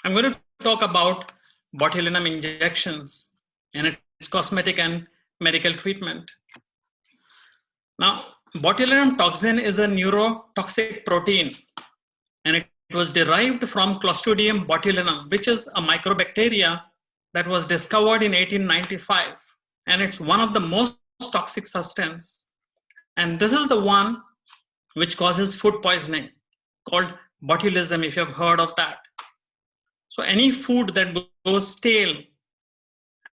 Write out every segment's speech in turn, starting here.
I'm going to talk about botulinum injections and its cosmetic and medical treatment. Now, botulinum toxin is a neurotoxic protein, and it was derived from Clostridium botulinum, which is a microbacteria that was discovered in 1895. And it's one of the most toxic substance. And this is the one which causes food poisoning, called botulism, if you have heard of that. So any food that goes stale,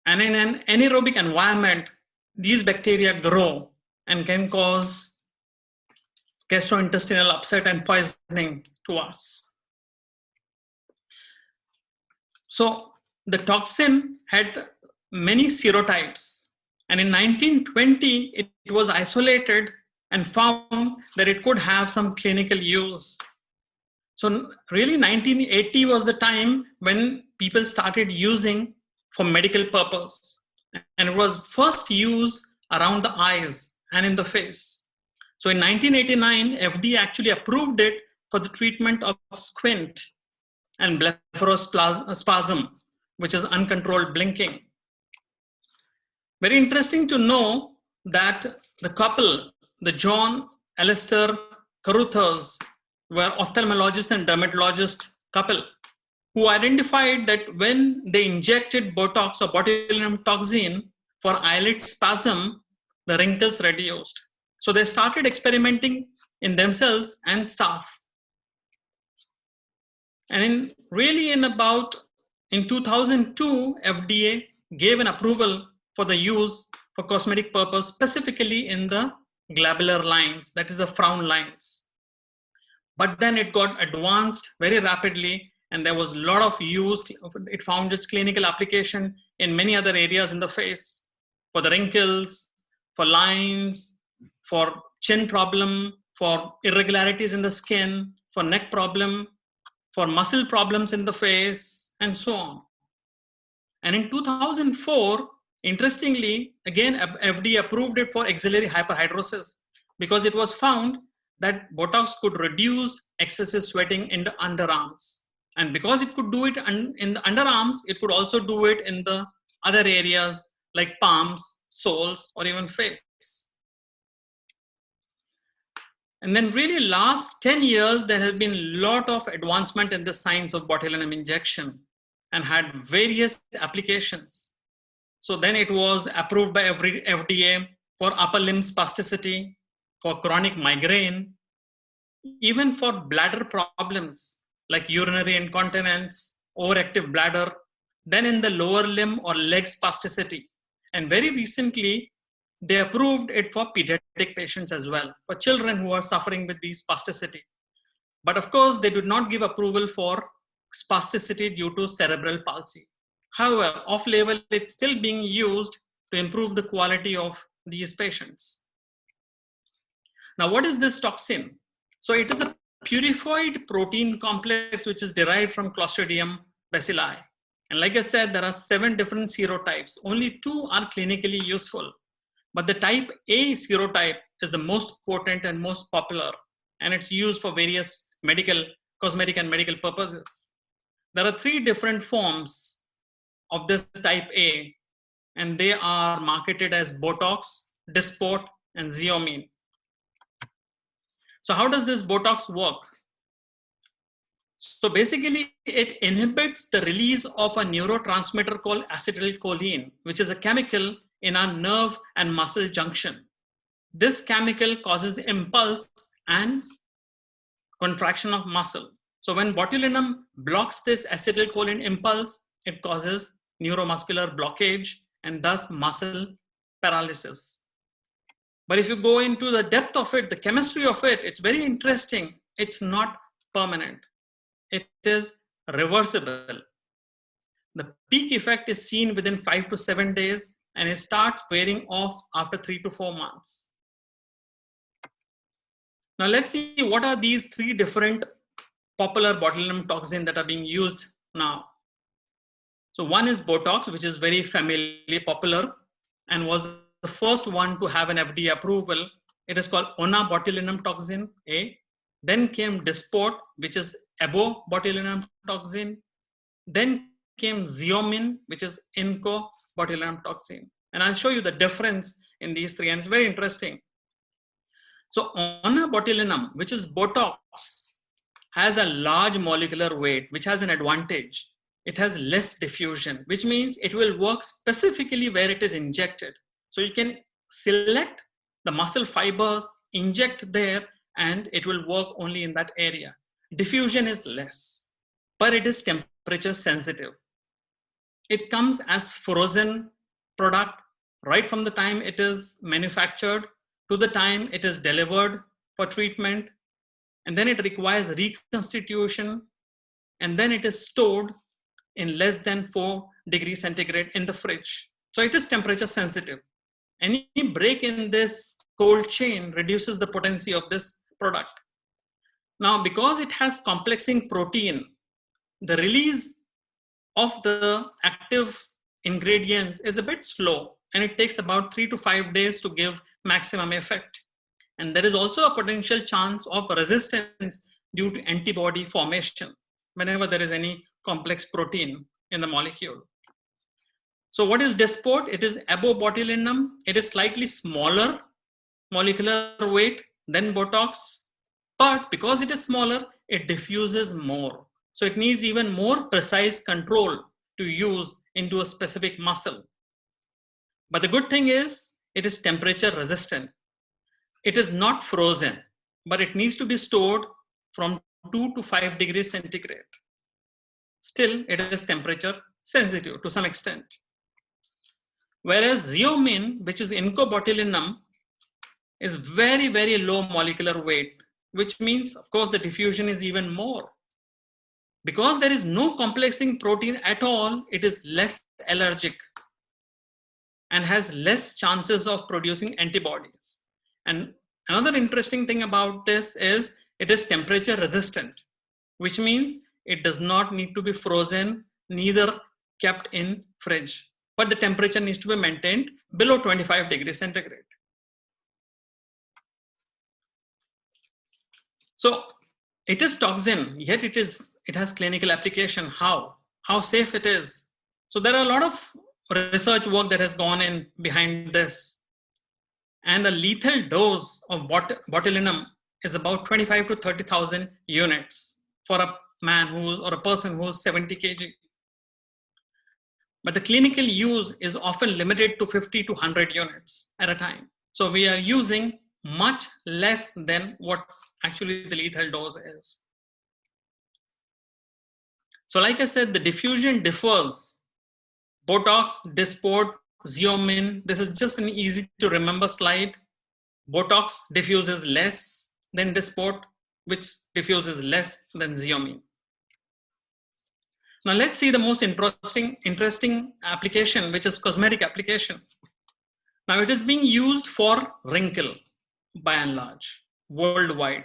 and in an anaerobic environment, these bacteria grow and can cause gastrointestinal upset and poisoning to us. So the toxin had many serotypes, and in 1920, it was isolated and found that it could have some clinical use. So really 1980 was the time when people started using for medical purpose. And it was first used around the eyes and in the face. So in 1989, FDA actually approved it for the treatment of squint and blepharospasm, which is uncontrolled blinking. Very interesting to know that the couple, the John Alistair Caruthers, were ophthalmologist and dermatologist couple who identified that when they injected Botox or botulinum toxin for eyelid spasm, the wrinkles reduced. So they started experimenting in themselves and staff. And in 2002, FDA gave an approval for the use for cosmetic purpose, specifically in the glabellar lines, that is the frown lines. But then it got advanced very rapidly, and there was a lot of use. It found its clinical application in many other areas in the face, for the wrinkles, for lines, for chin problem, for irregularities in the skin, for neck problem, for muscle problems in the face, and so on. And in 2004, interestingly, again, FDA approved it for axillary hyperhidrosis because it was found that Botox could reduce excessive sweating in the underarms. And because it could do it in the underarms, it could also do it in the other areas like palms, soles, or even face. And then really last 10 years, there has been a lot of advancement in the science of botulinum injection and had various applications. So then it was approved by FDA for upper limb spasticity, for chronic migraine, even for bladder problems like urinary incontinence, overactive bladder, then in the lower limb or leg spasticity. And very recently, they approved it for pediatric patients as well, for children who are suffering with these spasticity. But of course, they did not give approval for spasticity due to cerebral palsy. However, off-label, it's still being used to improve the quality of these patients. Now, what is this toxin? So it is a purified protein complex which is derived from Clostridium bacilli. And like I said, there are 7 different serotypes. Only 2 are clinically useful. But the type A serotype is the most potent and most popular, and it's used for various medical, cosmetic, and medical purposes. There are 3 different forms of this type A, and they are marketed as Botox, Dysport, and Xeomin. So how does this Botox work? So basically, it inhibits the release of a neurotransmitter called acetylcholine, which is a chemical in our nerve and muscle junction. This chemical causes impulse and contraction of muscle. So when botulinum blocks this acetylcholine impulse, it causes neuromuscular blockage and thus muscle paralysis. But if you go into the depth of it, the chemistry of it, it's very interesting. It's not permanent. It is reversible. The peak effect is seen within 5 to 7 days, and it starts wearing off after 3 to 4 months. Now let's see what are these 3 different popular botulinum toxin that are being used now. So one is Botox, which is very familiarly popular and was the first one to have an FDA approval. It is called onabotulinum toxin A. Then came Dysport, which is ebobotulinum toxin. Then came Xeomin, which is incobotulinum toxin. And I'll show you the difference in these three, and it's very interesting. So onabotulinum, which is Botox, has a large molecular weight, which has an advantage. It has less diffusion, which means it will work specifically where it is injected. So you can select the muscle fibers, inject there, and it will work only in that area. Diffusion is less, but it is temperature sensitive. It comes as frozen product right from the time it is manufactured to the time it is delivered for treatment, and then it requires reconstitution, and then it is stored in less than 4 degrees centigrade in the fridge. So it is temperature sensitive. Any break in this cold chain reduces the potency of this product. Now, because it has complexing protein, the release of the active ingredients is a bit slow, and it takes about 3 to 5 days to give maximum effect. And there is also a potential chance of resistance due to antibody formation whenever there is any complex protein in the molecule. So what is Dysport? It is abobotulinum. It is slightly smaller molecular weight than Botox, but because it is smaller, it diffuses more. So it needs even more precise control to use into a specific muscle. But the good thing is, it is temperature resistant. It is not frozen, but it needs to be stored from 2 to 5 degrees centigrade. Still, it is temperature sensitive to some extent. Whereas Xeomin, which is incobotulinum, is very, very low molecular weight, which means, of course, the diffusion is even more. Because there is no complexing protein at all, it is less allergic and has less chances of producing antibodies. And another interesting thing about this is it is temperature resistant, which means it does not need to be frozen, neither kept in fridge, but the temperature needs to be maintained below 25 degrees centigrade. So it is toxin, yet it has clinical application. How safe it is? So there are a lot of research work that has gone in behind this. And the lethal dose of botulinum is about 25 to 30,000 units for a man or a person who is 70 kg. But the clinical use is often limited to 50 to 100 units at a time. So we are using much less than what actually the lethal dose is. So like I said, the diffusion differs. Botox, Dysport, Xeomin, this is just an easy to remember slide. Botox diffuses less than Dysport, which diffuses less than Xeomin. Now let's see the most interesting application, which is cosmetic application. Now it is being used for wrinkle by and large, worldwide.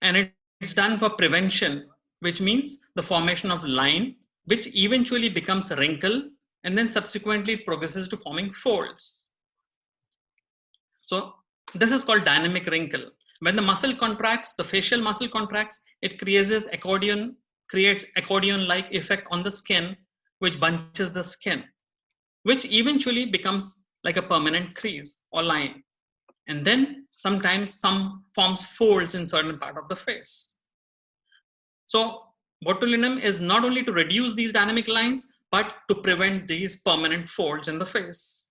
And it's done for prevention, which means the formation of line, which eventually becomes a wrinkle and then subsequently progresses to forming folds. So this is called dynamic wrinkle. When the muscle contracts, the facial muscle contracts, it creates accordion-like effect on the skin, which bunches the skin, which eventually becomes like a permanent crease or line. And then sometimes some forms folds in certain part of the face. So botulinum is not only to reduce these dynamic lines, but to prevent these permanent folds in the face.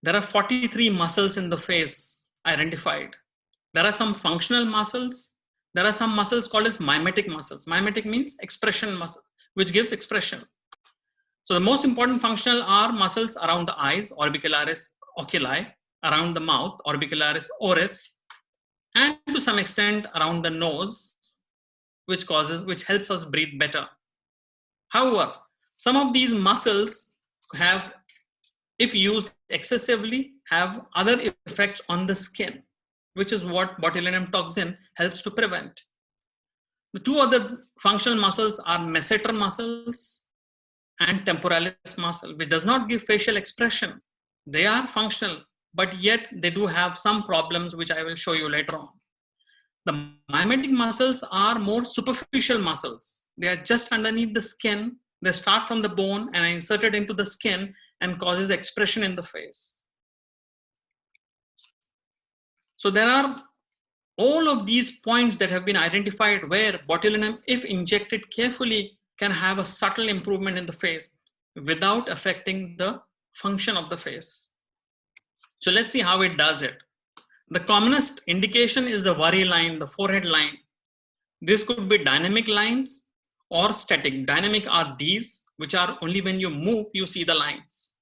There are 43 muscles in the face identified. There are some functional muscles. There are some muscles called as mimetic muscles. Mimetic means expression muscle, which gives expression. So the most important functional are muscles around the eyes, orbicularis oculi, around the mouth, orbicularis oris, and to some extent around the nose, which helps us breathe better. However, some of these muscles have, if used excessively, have other effects on the skin, which is what botulinum toxin helps to prevent. The two other functional muscles are masseter muscles and temporalis muscle, which does not give facial expression. They are functional, but yet they do have some problems, which I will show you later on. The mimetic muscles are more superficial muscles. They are just underneath the skin. They start from the bone and are inserted into the skin and causes expression in the face. So there are all of these points that have been identified where botulinum, if injected carefully, can have a subtle improvement in the face without affecting the function of the face. So let's see how it does it. The commonest indication is the worry line, the forehead line. This could be dynamic lines or static. Dynamic are these, which are only when you move, you see the lines.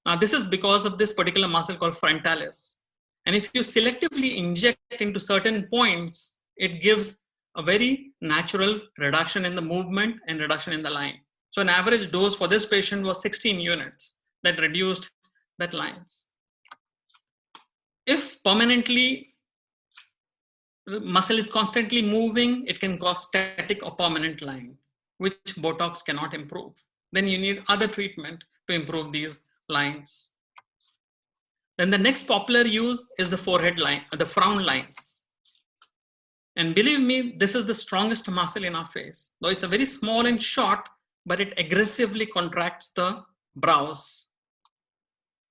Now, this is because of this particular muscle called frontalis. And if you selectively inject into certain points, it gives a very natural reduction in the movement and reduction in the line. So an average dose for this patient was 16 units that reduced that lines. If permanently the muscle is constantly moving, it can cause static or permanent lines, which Botox cannot improve. Then you need other treatment to improve these lines. Then the next popular use is the forehead line, the frown lines. And believe me, this is the strongest muscle in our face. Though it's a very small and short, but it aggressively contracts the brows.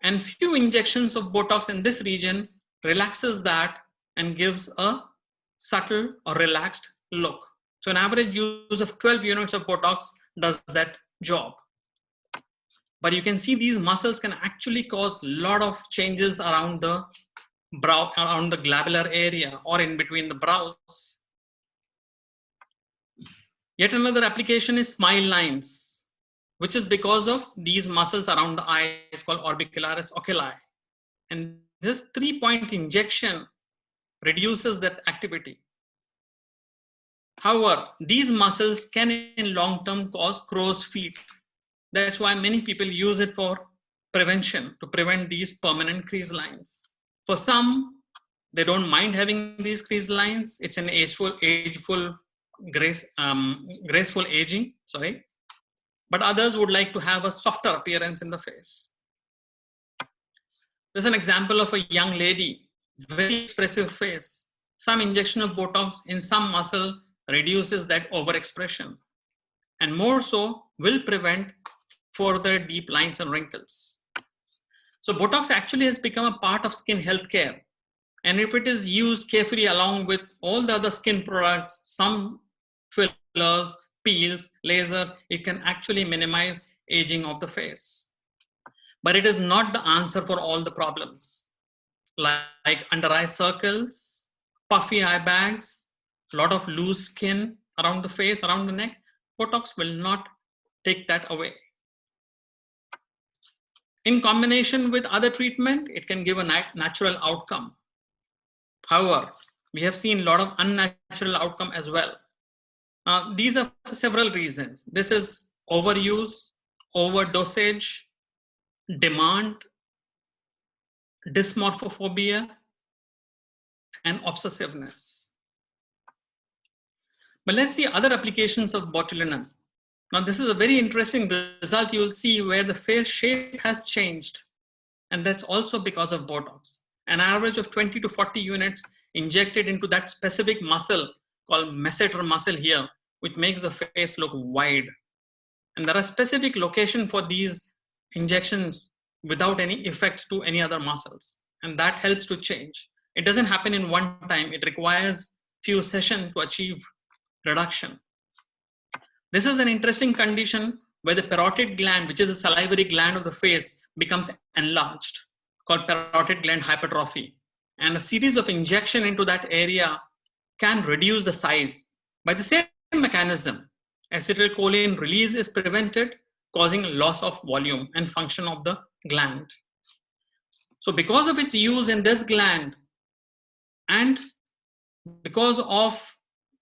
And few injections of Botox in this region relaxes that and gives a subtle or relaxed look. So an average use of 12 units of Botox does that job. But you can see these muscles can actually cause a lot of changes around the brow, around the glabellar area or in between the brows. Yet another application is smile lines, which is because of these muscles around the eyes called orbicularis oculi. And this 3-point injection reduces that activity. However, these muscles can in long term cause crow's feet. That's why many people use it for prevention, to prevent these permanent crease lines. For some, they don't mind having these crease lines. It's an graceful aging, sorry. But others would like to have a softer appearance in the face. There's an example of a young lady, very expressive face. Some injection of Botox in some muscle reduces that overexpression, and more so will prevent further deep lines and wrinkles. So Botox actually has become a part of skin healthcare. And if it is used carefully along with all the other skin products, some fillers, peels, laser, it can actually minimize aging of the face. But it is not the answer for all the problems, like under eye circles, puffy eye bags, a lot of loose skin around the face, around the neck. Botox will not take that away. In combination with other treatment, it can give a natural outcome. However, we have seen a lot of unnatural outcome as well. These are for several reasons. This is overuse, overdosage, demand, dysmorphophobia, and obsessiveness. But let's see other applications of botulinum. Now, this is a very interesting result you will see where the face shape has changed. And that's also because of Botox. An average of 20 to 40 units injected into that specific muscle called masseter muscle here, which makes the face look wide. And there are specific locations for these injections without any effect to any other muscles. And that helps to change. It doesn't happen in one time. It requires few sessions to achieve reduction. This is an interesting condition where the parotid gland, which is a salivary gland of the face, becomes enlarged, called parotid gland hypertrophy. And a series of injection into that area can reduce the size. By the same mechanism, acetylcholine release is prevented, causing loss of volume and function of the gland. So because of its use in this gland and because of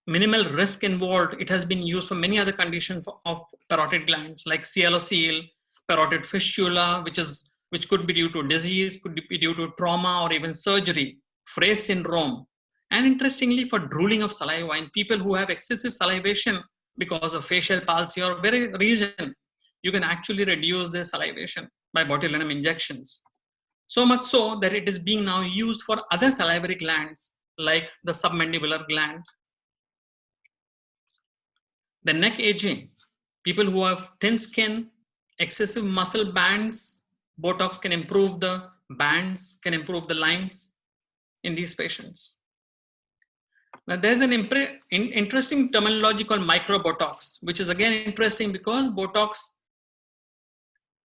minimal risk involved, it has been used for many other conditions of parotid glands like CLOCL, parotid fistula, which could be due to disease, could be due to trauma or even surgery, Fraze syndrome, and interestingly for drooling of saliva in people who have excessive salivation because of facial palsy or very reason, you can actually reduce their salivation by botulinum injections. So much so that it is being now used for other salivary glands like the submandibular gland. The neck aging, people who have thin skin, excessive muscle bands, Botox can improve the bands, can improve the lines in these patients. Now, there's an interesting terminology called microbotox, which is again interesting because Botox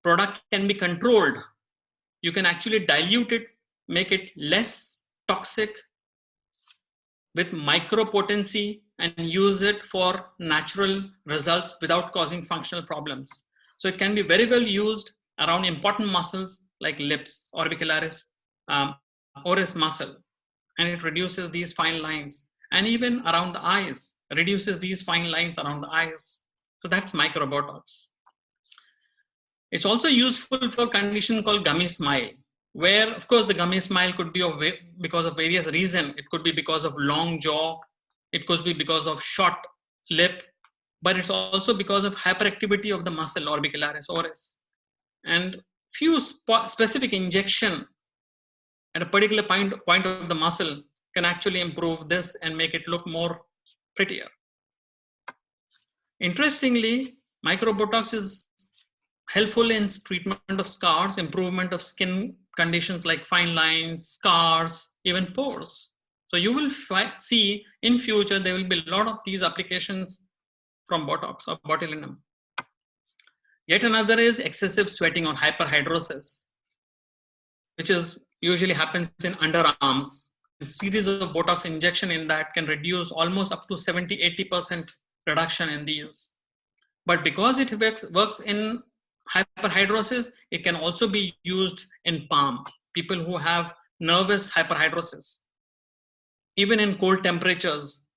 product can be controlled. You can actually dilute it, make it less toxic with micropotency and use it for natural results without causing functional problems. So it can be very well used around important muscles like lips, orbicularis, oris muscle, and it reduces these fine lines. And even around the eyes, reduces these fine lines around the eyes. So that's microbotox. It's also useful for a condition called gummy smile, where of course the gummy smile could be because of various reasons. It could be because of long jaw, it could be because of short lip, but it's also because of hyperactivity of the muscle orbicularis oris. And few specific injection at a particular point of the muscle can actually improve this and make it look more prettier. Interestingly, microbotox is helpful in treatment of scars, improvement of skin conditions like fine lines, scars, even pores. So you will see in future, there will be a lot of these applications from Botox or botulinum. Yet another is excessive sweating or hyperhidrosis, which is usually happens in underarms. A series of Botox injection in that can reduce almost up to 70-80% reduction in these. But because it works in hyperhidrosis, it can also be used in palm, people who have nervous hyperhidrosis. Even in cold temperatures,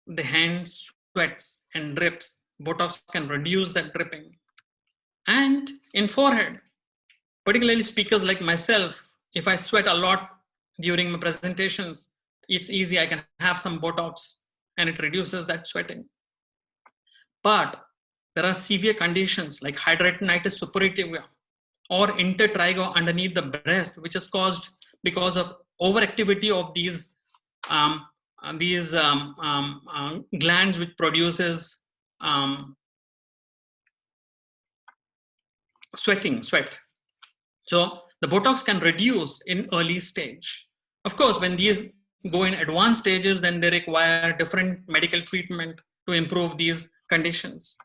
the hand sweats and drips. Botox can reduce that dripping. And in forehead, particularly speakers like myself, if I sweat a lot during my presentations, it's easy, I can have some Botox and it reduces that sweating. But there are severe conditions like hidradenitis suppurativa or intertrigo underneath the breast, which is caused because of overactivity of these glands which produces sweat. So the Botox can reduce in early stage. Of course, when these go in advanced stages, then they require different medical treatment to improve these conditions.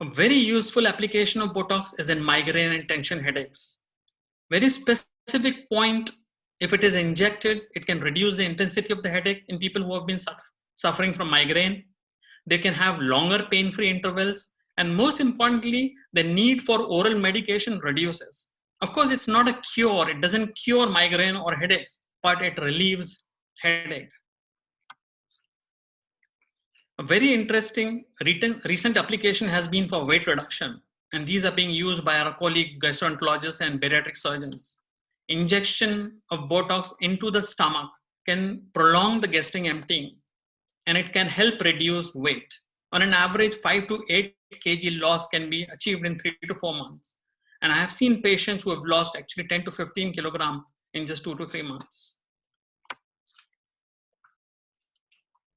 A very useful application of Botox is in migraine and tension headaches. Very specific point, if it is injected, it can reduce the intensity of the headache in people who have been suffering from migraine. They can have longer pain-free intervals. And most importantly, the need for oral medication reduces. Of course, it's not a cure. It doesn't cure migraine or headaches, but it relieves headache. A very interesting recent application has been for weight reduction, and these are being used by our colleagues, gastroenterologists and bariatric surgeons. Injection of Botox into the stomach can prolong the gastric emptying, and it can help reduce weight. On an average, 5 to 8 kg loss can be achieved in 3 to 4 months. And I have seen patients who have lost actually 10 to 15 kilograms in just 2 to 3 months.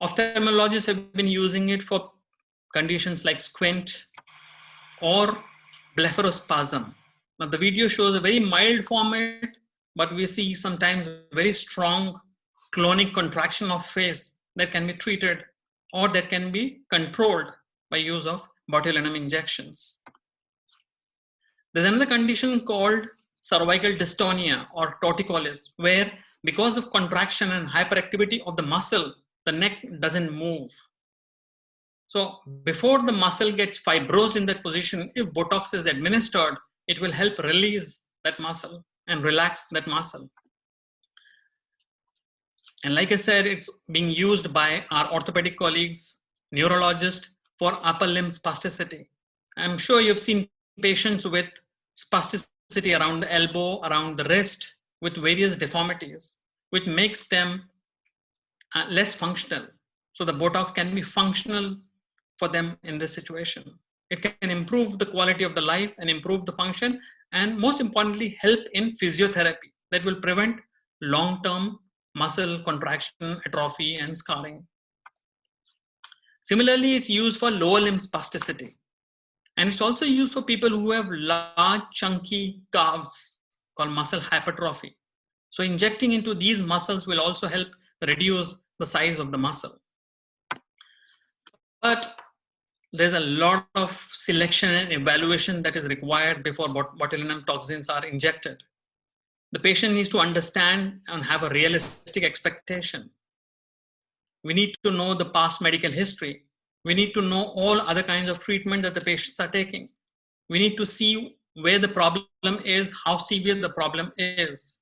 Ophthalmologists have been using it for conditions like squint or blepharospasm. Now the video shows a very mild format, but we see sometimes very strong clonic contraction of face that can be treated or that can be controlled by use of botulinum injections. There's another condition called cervical dystonia or torticollis, where because of contraction and hyperactivity of the muscle, the neck doesn't move. So before the muscle gets fibrosed in that position, if Botox is administered, it will help release that muscle and relax that muscle. And like I said, it's being used by our orthopedic colleagues, neurologists for upper limb spasticity. I'm sure you've seen patients with spasticity around the elbow, around the wrist, with various deformities, which makes them less functional. So the Botox can be functional for them in this situation. It can improve the quality of the life and improve the function, and most importantly, help in physiotherapy that will prevent long-term muscle contraction, atrophy, and scarring. Similarly, it's used for lower limb spasticity. And it's also used for people who have large, chunky calves called muscle hypertrophy. So injecting into these muscles will also help reduce the size of the muscle. But there's a lot of selection and evaluation that is required before botulinum toxins are injected. The patient needs to understand and have a realistic expectation. We need to know the past medical history. We need to know all other kinds of treatment that the patients are taking. We need to see where the problem is, how severe the problem is.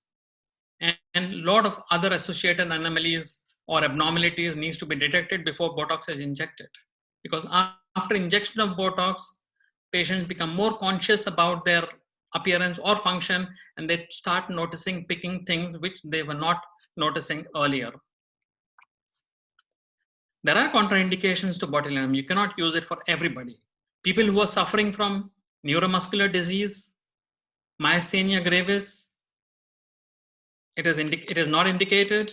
And a lot of other associated anomalies or abnormalities needs to be detected before Botox is injected. Because after injection of Botox, patients become more conscious about their appearance or function, and they start noticing, picking things which they were not noticing earlier. There are contraindications to botulinum. You cannot use it for everybody. People who are suffering from neuromuscular disease, myasthenia gravis, it is not indicated.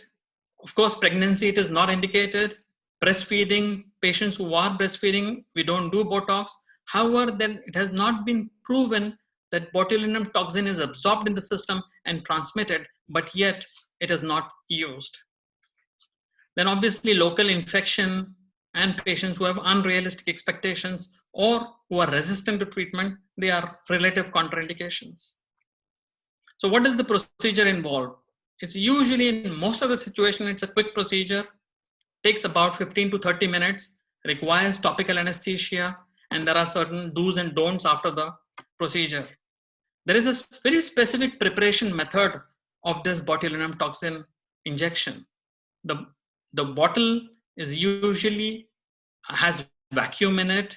Of course, pregnancy, it is not indicated. Breastfeeding, patients who are breastfeeding, we don't do Botox. However, then it has not been proven that botulinum toxin is absorbed in the system and transmitted, but yet it is not used. Then obviously local infection and patients who have unrealistic expectations or who are resistant to treatment, they are relative contraindications. So what is the procedure involved? It's usually, in most of the situation, it's a quick procedure, takes about 15 to 30 minutes, requires topical anesthesia, and there are certain do's and don'ts after the procedure. There is a very specific preparation method of this botulinum toxin injection. The bottle is usually has vacuum in it.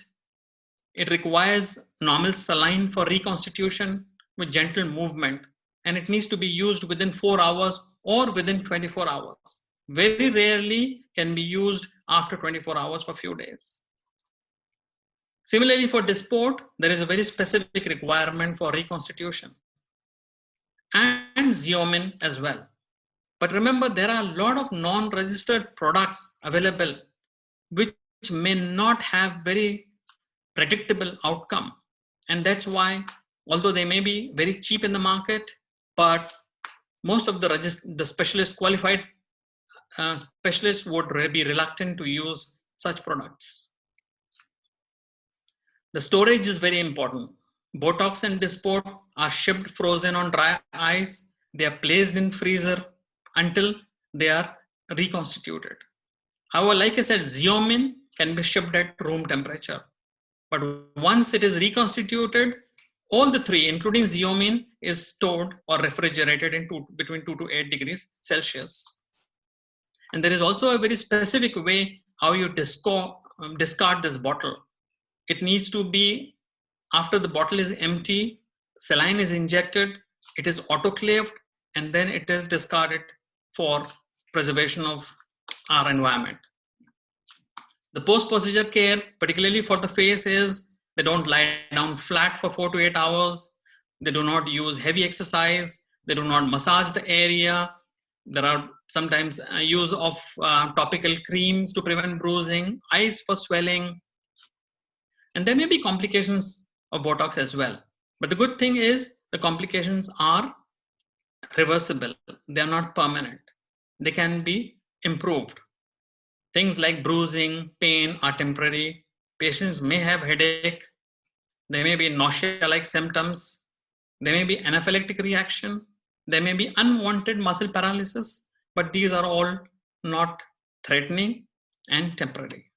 It requires normal saline for reconstitution with gentle movement, and it needs to be used within 4 hours or within 24 hours. Very rarely can be used after 24 hours for a few days. Similarly, for Dysport, there is a very specific requirement for reconstitution and Xeomin as well. But remember, there are a lot of non-registered products available which may not have very predictable outcome. And that's why, although they may be very cheap in the market, but most of the specialist qualified specialists would be reluctant to use such products. The storage is very important. Botox and Dysport are shipped frozen on dry ice. They are placed in freezer until they are reconstituted. However, like I said, Xeomin can be shipped at room temperature. But once it is reconstituted, all the three, including Xeomin, is stored or refrigerated in between 2 to 8 degrees Celsius. And there is also a very specific way how you discard this bottle. It needs to be, after the bottle is empty, saline is injected, it is autoclaved, and then it is discarded for preservation of our environment. The post-procedure care, particularly for the face, is they don't lie down flat for 4 to 8 hours. They do not use heavy exercise. They do not massage the area. There are sometimes use of topical creams to prevent bruising, ice for swelling. And there may be complications of Botox as well. But the good thing is the complications are reversible. They are not permanent. They can be improved. Things like bruising, pain are temporary. Patients may have headache. There may be nausea-like symptoms. There may be anaphylactic reaction. There may be unwanted muscle paralysis, but these are all not threatening and temporary.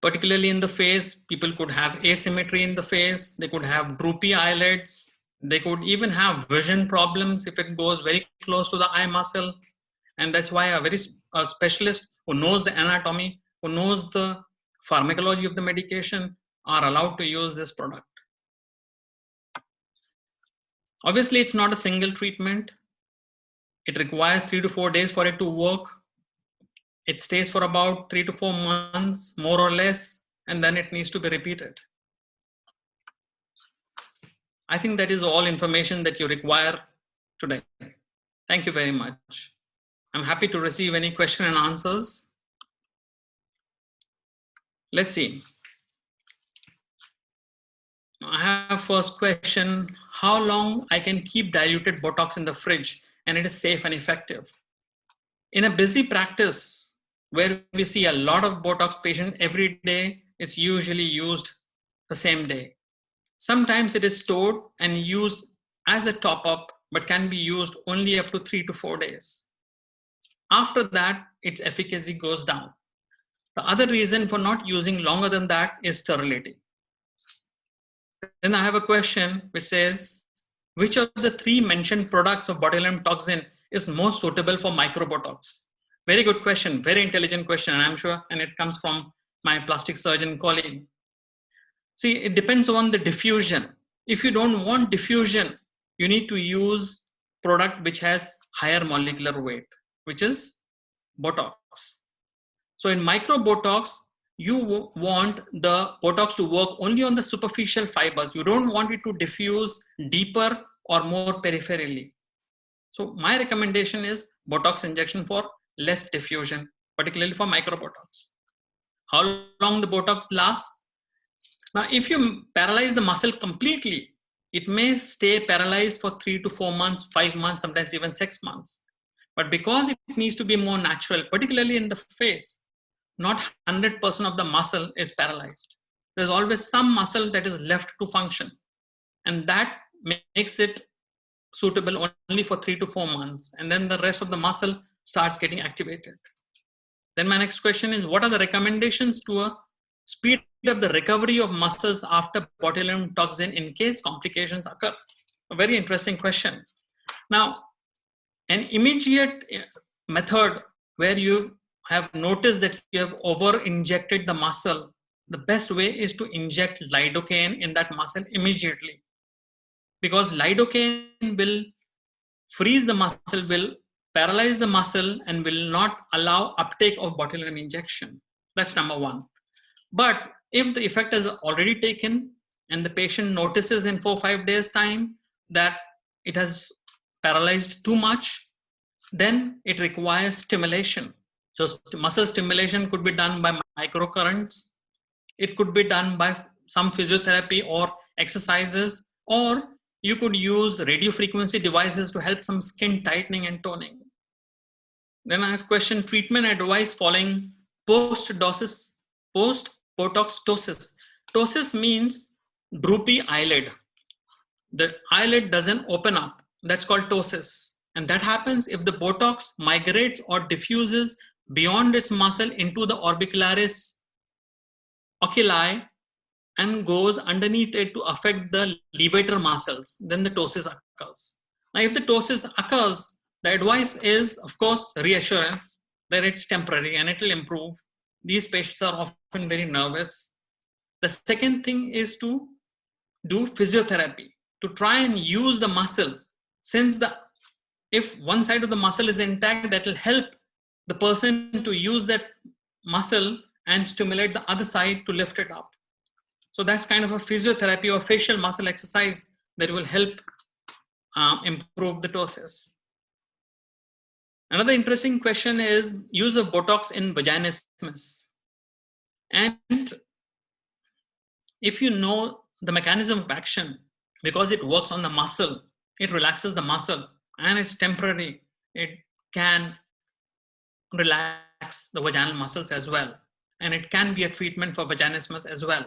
Particularly in the face, people could have asymmetry in the face. They could have droopy eyelids. They could even have vision problems if it goes very close to the eye muscle. And that's why a specialist who knows the anatomy, who knows the pharmacology of the medication, are allowed to use this product. Obviously, it's not a single treatment. It requires 3 to 4 days for it to work. It stays for about 3 to 4 months, more or less, and then it needs to be repeated. I think that is all information that you require today. Thank you very much. I'm happy to receive any question and answers. Let's see. I have first question, how long I can keep diluted Botox in the fridge and it is safe and effective? In a busy practice where we see a lot of Botox patients every day, it's usually used the same day. Sometimes it is stored and used as a top-up, but can be used only up to 3 to 4 days. After that, its efficacy goes down. The other reason for not using longer than that is sterility. Then I have a question which says, which of the 3 mentioned products of botulinum toxin is most suitable for microbotox? Very good question, very intelligent question, and I'm sure, and it comes from my plastic surgeon colleague. See, it depends on the diffusion. If you don't want diffusion, you need to use product which has higher molecular weight, which is Botox. So in microbotox, you want the Botox to work only on the superficial fibers. You don't want it to diffuse deeper or more peripherally. So my recommendation is Botox injection for less diffusion, particularly for microbotox. How long the Botox lasts? Now, if you paralyze the muscle completely, it may stay paralyzed for 3 to 4 months, 5 months, sometimes even 6 months. But because it needs to be more natural, particularly in the face, not 100% of the muscle is paralyzed. There's always some muscle that is left to function. And that makes it suitable only for 3 to 4 months. And then the rest of the muscle starts getting activated. Then my next question is, what are the recommendations to speed up the recovery of muscles after botulinum toxin in case complications occur? A very interesting question. Now, an immediate method where you have noticed that you have over-injected the muscle, the best way is to inject lidocaine in that muscle immediately. Because lidocaine will freeze the muscle, will paralyze the muscle, and will not allow uptake of botulinum injection. That's number one. But if the effect is already taken and the patient notices in 4 or 5 days time that it has paralyzed too much, then it requires stimulation. So muscle stimulation could be done by microcurrents. It could be done by some physiotherapy or exercises, or you could use radiofrequency devices to help some skin tightening and toning. Then I have question, treatment advice following post-Botox ptosis. Ptosis means droopy eyelid. The eyelid doesn't open up. That's called ptosis. And that happens if the Botox migrates or diffuses beyond its muscle into the orbicularis oculi and goes underneath it to affect the levator muscles. Then the ptosis occurs. Now, if the ptosis occurs, the advice is, of course, reassurance that it's temporary and it will improve. These patients are often very nervous. The second thing is to do physiotherapy, to try and use the muscle. Since if one side of the muscle is intact, that will help the person to use that muscle and stimulate the other side to lift it up. So that's kind of a physiotherapy or facial muscle exercise that will help improve the ptosis. Another interesting question is use of Botox in vaginismus. And if you know the mechanism of action, because it works on the muscle, it relaxes the muscle and it's temporary, it can relax the vaginal muscles as well. And it can be a treatment for vaginismus as well.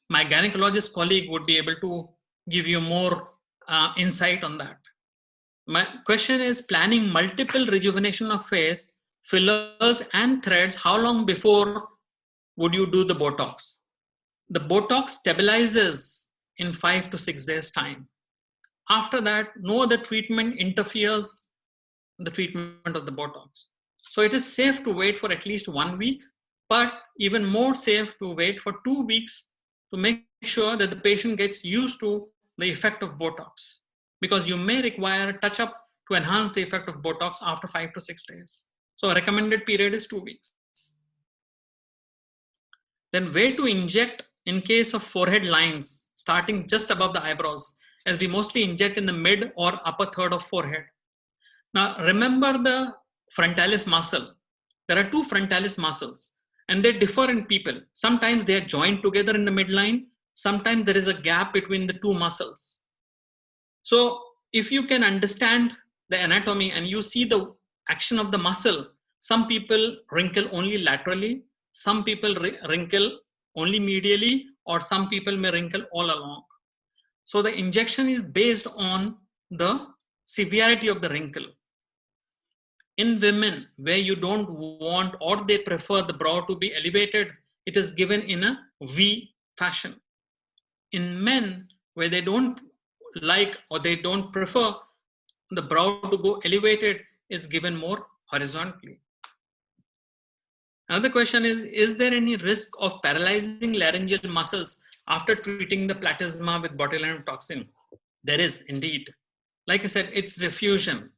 My gynecologist colleague would be able to give you more insight on that. My question is, planning multiple rejuvenation of face, fillers and threads, how long before would you do the Botox? The Botox stabilizes in 5 to 6 days time. After that, no other treatment interferes in the treatment of the Botox. So it is safe to wait for at least 1 week, but even more safe to wait for 2 weeks to make sure that the patient gets used to the effect of Botox, because you may require a touch-up to enhance the effect of Botox after 5 to 6 days. So a recommended period is 2 weeks. Then way to inject in case of forehead lines starting just above the eyebrows, as we mostly inject in the mid or upper third of forehead. Now, remember the frontalis muscle. There are two frontalis muscles and they differ in people. Sometimes they are joined together in the midline. Sometimes there is a gap between the two muscles. So if you can understand the anatomy and you see the action of the muscle, some people wrinkle only laterally, some people wrinkle only medially, or some people may wrinkle all along. So the injection is based on the severity of the wrinkle. In women, where you don't want or they prefer the brow to be elevated, it is given in a V fashion. In men, where they don't like or they don't prefer the brow to go elevated, it's given more horizontally. Another question is there any risk of paralyzing laryngeal muscles after treating the platysma with botulinum toxin? There is indeed. Like I said, it's refusion.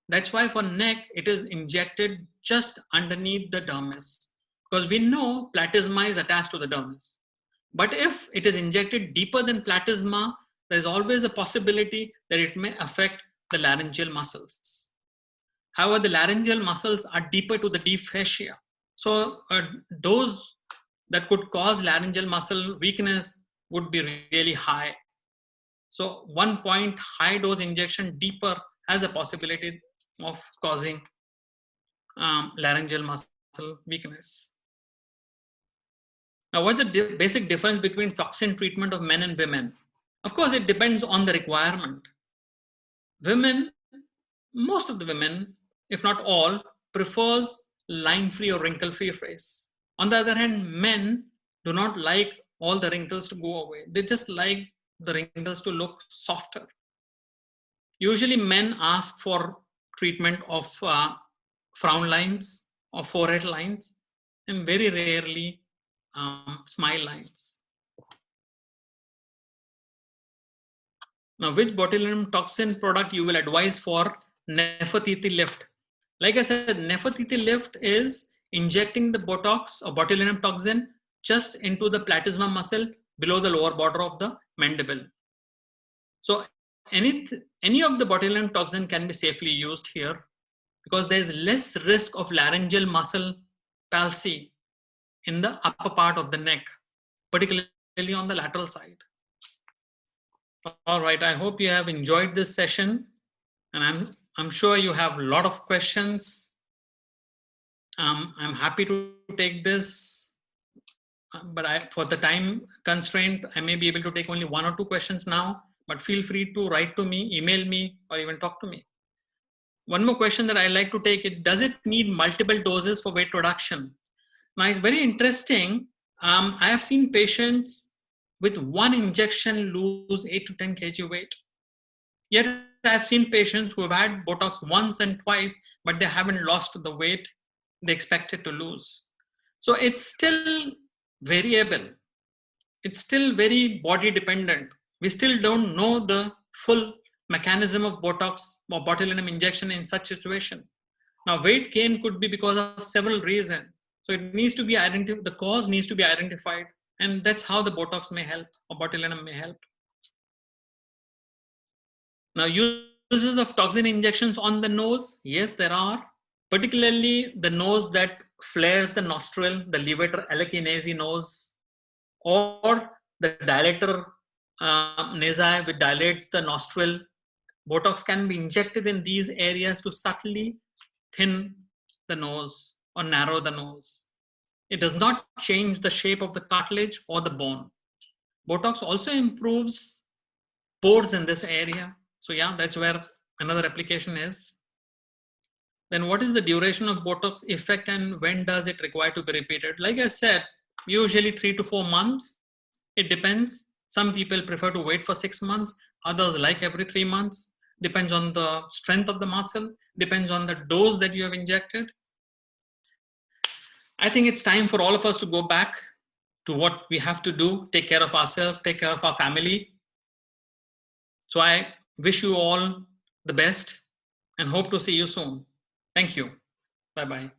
That's why for neck, it is injected just underneath the dermis, because we know platysma is attached to the dermis. But if it is injected deeper than platysma, there's always a possibility that it may affect the laryngeal muscles. However, the laryngeal muscles are deeper to the deep fascia. So a dose that could cause laryngeal muscle weakness would be really high. So 1 point high dose injection deeper has a possibility of causing laryngeal muscle weakness. Now, what's the basic difference between toxin treatment of men and women? Of course, it depends on the requirement. Women, most of the women, if not all, prefers line-free or wrinkle-free face. On the other hand, men do not like all the wrinkles to go away. They just like the wrinkles to look softer. Usually men ask for treatment of frown lines or forehead lines, and very rarely smile lines. Now, which botulinum toxin product you will advise for Nefertiti lift? Like I said, Nefertiti lift is injecting the Botox or botulinum toxin just into the platysma muscle below the lower border of the mandible. So any of the botulinum toxin can be safely used here because there is less risk of laryngeal muscle palsy in the upper part of the neck, particularly on the lateral side. All right, I hope you have enjoyed this session, and I'm sure you have a lot of questions. I'm happy to take this, but for the time constraint, I may be able to take only 1 or 2 questions now, but feel free to write to me, email me, or even talk to me. One more question that I like to take is, does it need multiple doses for weight reduction? Now, it's very interesting. I have seen patients with 1 injection lose 8 to 10 kg weight. Yet I have seen patients who have had Botox once and twice, but they haven't lost the weight they expected to lose. So it's still variable. It's still very body dependent. We still don't know the full mechanism of Botox or botulinum injection in such situation. Now, weight gain could be because of several reasons. So it needs to be identified, the cause needs to be identified, and that's how the Botox may help or botulinum may help. Now, uses of toxin injections on the nose, yes, there are, particularly the nose that flares the nostril, the levator alekinase nose, or the dilator nasi which dilates the nostril. Botox can be injected in these areas to subtly thin the nose or narrow the nose. It does not change the shape of the cartilage or the bone. Botox also improves pores in this area. So yeah, that's where another application is. Then what is the duration of Botox effect and when does it require to be repeated? Like I said, usually 3 to 4 months. It depends. Some people prefer to wait for 6 months. Others like every 3 months. Depends on the strength of the muscle. Depends on the dose that you have injected. I think it's time for all of us to go back to what we have to do. Take care of ourselves, take care of our family. So I wish you all the best and hope to see you soon. Thank you. Bye-bye.